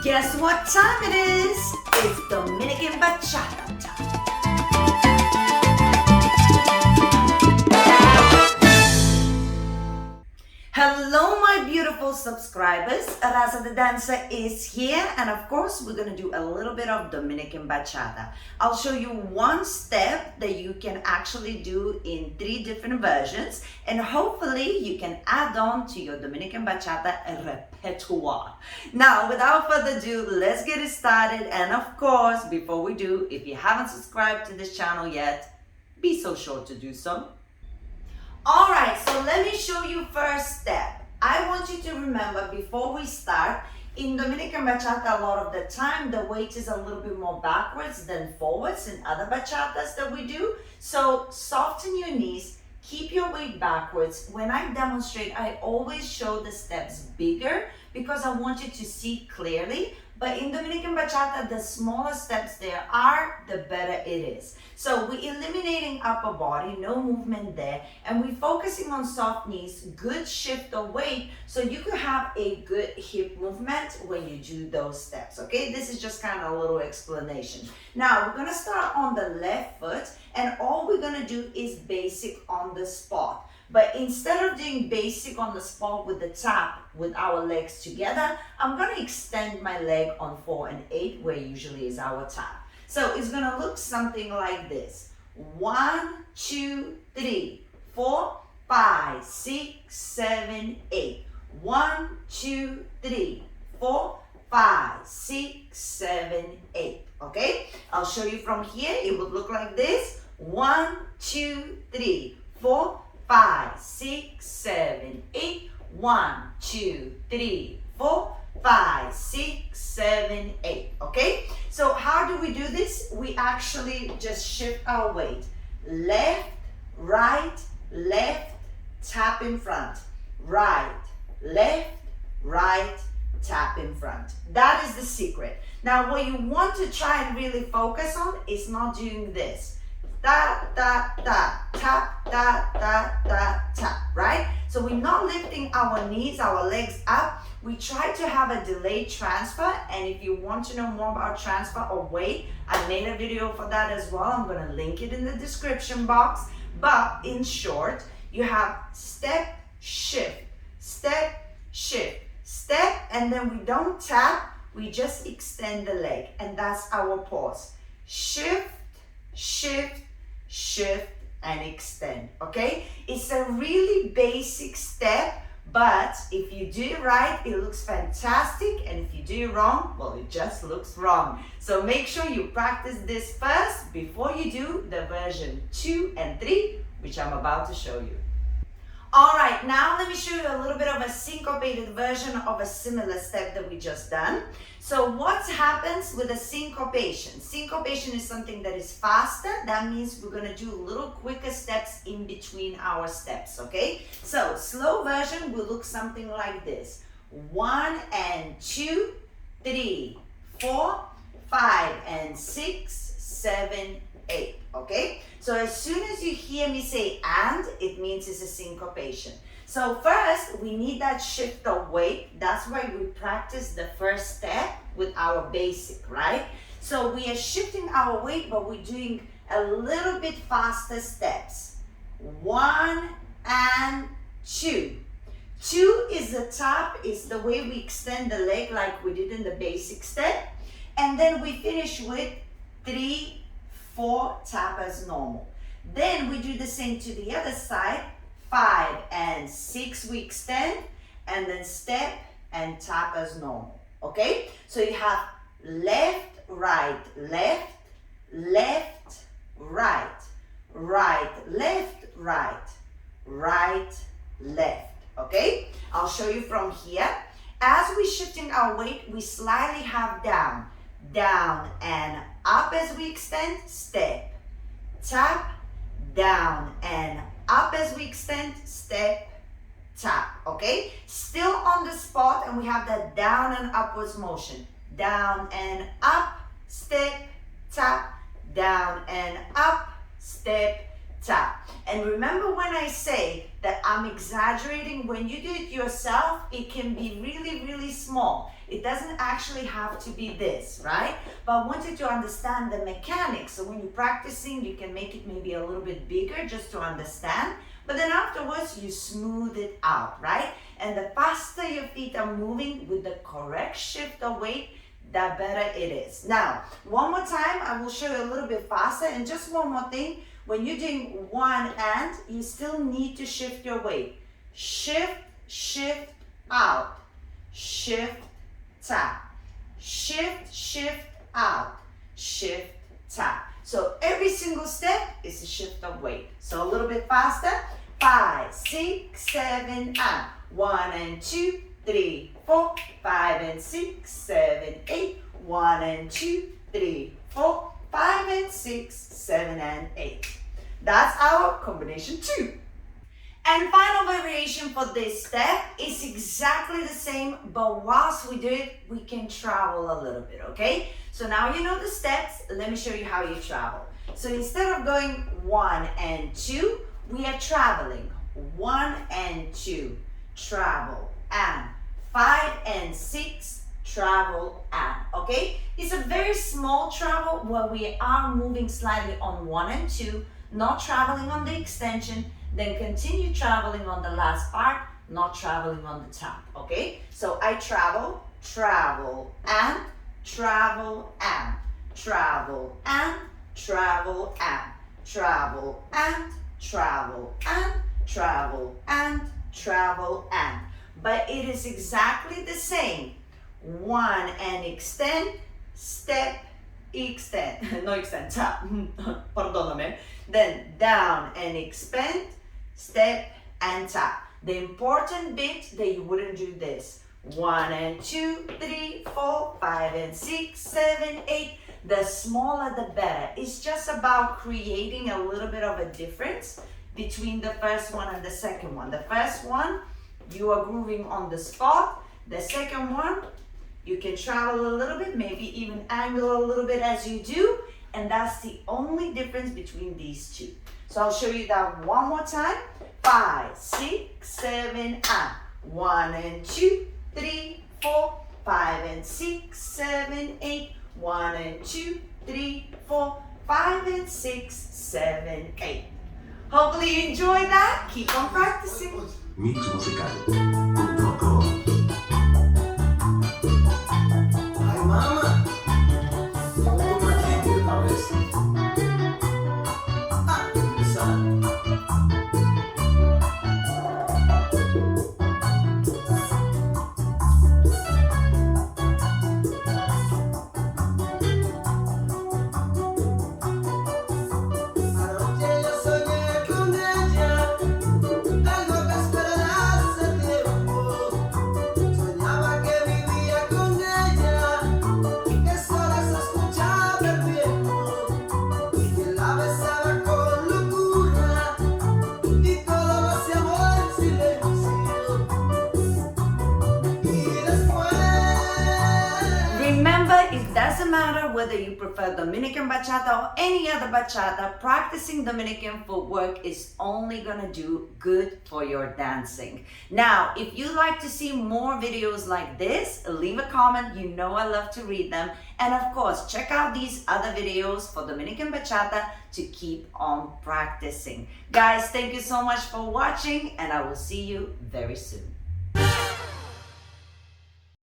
Guess what time it is? It's Dominican Bachata time. Hello, my beautiful subscribers. Rasa the dancer is here, and of course, we're gonna do a little bit of Dominican Bachata. I'll show you one step that you can actually do in 3 different versions, and hopefully, you can add on to your Dominican Bachata repertoire. Now, without further ado, let's get it started. And of course, before we do, if you haven't subscribed to this channel yet, be so sure to do so. All right, so let me show you first step. I want you to remember before we start, in Dominican Bachata, a lot of the time, the weight is a little bit more backwards than forwards in other bachatas that we do. So soften your knees, keep your weight backwards. When I demonstrate, I always show the steps bigger because I want you to see clearly. But in Dominican Bachata, the smaller steps there are, the better it is. So we're eliminating upper body, no movement there, and we're focusing on soft knees, good shift of weight, so you can have a good hip movement when you do those steps, okay? This is just kind of a little explanation. Now, we're gonna start on the left foot, and all we're gonna do is basic on the spot. But instead of doing basic on the spot with the tap with our legs together, I'm gonna extend my leg on 4 and 8, where usually is our tap. So it's gonna look something like this. 1, 2, 3, 4, 5, 6, 7, 8. 1, 2, 3, 4, 5, 6, 7, 8. Okay? I'll show you from here. It would look like this. 1, 2, 3, 4, 5, 6, 7, 8. 1, 2, 3, 4, 5, 6, 7, 8. Okay? So how do we do this? We actually just shift our weight. Left, right, tap in front. Right, left, tap in front. That is the secret. Now what you want to try and really focus on is not doing this. Da, da, da, tap, da, da, da, tap, right? So we're not lifting our knees, our legs up. We try to have a delayed transfer, and if you want to know more about transfer of weight, I made a video for that as well. I'm gonna link it in the description box. But in short, you have step, shift, step, shift, step, and then we don't tap, we just extend the leg, and that's our pause. Shift, shift, shift, and extend, okay? It's a really basic step, but if you do it right, it looks fantastic, and if you do it wrong, well, it just looks wrong. So make sure you practice this first before you do the version 2 and 3, which I'm about to show you. All right, now let me show you a little bit of a syncopated version of a similar step that we just done. So what happens with a syncopation? Syncopation is something that is faster. That means we're gonna do little quicker steps in between our steps, okay? So slow version will look something like this. 1 and 2, 3, 4, 5 and 6, 7, 8, okay? So as soon as you hear me say and, it means it's a syncopation. So first, we need that shift of weight. That's why we practice the first step with our basic, right? So we are shifting our weight, but we're doing a little bit faster steps. 1 and 2. 2 is the tap, is the way we extend the leg like we did in the basic step. And then we finish with 3, 4, tap as normal. Then we do the same to the other side. 5 and 6 we extend, and then step and tap as normal, okay? So you have left, right, left, right, left, right, left, okay? I'll show you from here. As we're shifting our weight, we slightly have down and up as we extend, step, tap, down and up as we extend, step, tap, okay? Still on the spot, and we have that down and upwards motion. Down and up, step, tap, down and up, step, tap. And remember when I say that I'm exaggerating, when you do it yourself, it can be really, really small. It doesn't actually have to be this, right? But I want you to understand the mechanics. So when you're practicing, you can make it maybe a little bit bigger just to understand. But then afterwards, you smooth it out, right? And the faster your feet are moving with the correct shift of weight, the better it is. Now, one more time, I will show you a little bit faster. And just one more thing, when you're doing one and, you still need to shift your weight. Shift, shift, out. Shift, tap. Shift, shift, out. Shift, tap. So every single step is a shift of weight. So a little bit faster. 5, 6, 7, and 1 and 2, 3, 4, 5 and 6, 7, 8. 1 and 2, 3, 4, 5 and 6, 7 and 8. That's our combination 2. And final variation for this step is exactly the same, but whilst we do it, we can travel a little bit, okay? So now you know the steps, let me show you how you travel. So instead of going 1 and 2, we are traveling 1 and 2, travel, and 5 and 6, travel, and, okay? It's a very small travel where we are moving slightly on 1 and 2, not traveling on the extension, then continue traveling on the last part, not traveling on the top, okay? So I travel, travel, and, travel, and, travel, and, travel, and, travel, and, travel, and, travel, and, travel, and. But it is exactly the same. 1 and extend, step, extend, no extend, tap, perdóname. Then down and expand, step and tap. The important bit that you wouldn't do this. 1 and 2, 3, 4, 5 and 6, 7, 8. The smaller the better. It's just about creating a little bit of a difference between the first one and the second one. The first one, you are grooving on the spot. The second one, you can travel a little bit, maybe even angle a little bit as you do. And that's the only difference between these two. So I'll show you that one more time. 5, 6, 7, and 1 and 2, 3, 4, 5 and 6, 7, 8. 1 and 2, 3, 4, 5 and 6, 7, 8. Hopefully you enjoyed that. Keep on practicing. Mixmusical.com. Ay, mamá. Llegó con aquí otra vez. Ah, esa. Anoche yo soñé con ella, algo que esperaba hace tiempo. Soñaba que vivía con ella, que sola se escuchaba el viento, que la besaba con locura y todo lo hacíamos en silencio. Y después Remember, it doesn't matter whether you prefer Dominican Bachata or any other bachata, practicing Dominican footwork is only gonna do good for your dancing. Now, if you'd like to see more videos like this, leave a comment. You know I love to read them. And of course, check out these other videos for Dominican Bachata to keep on practicing. Guys, thank you so much for watching, and I will see you very soon.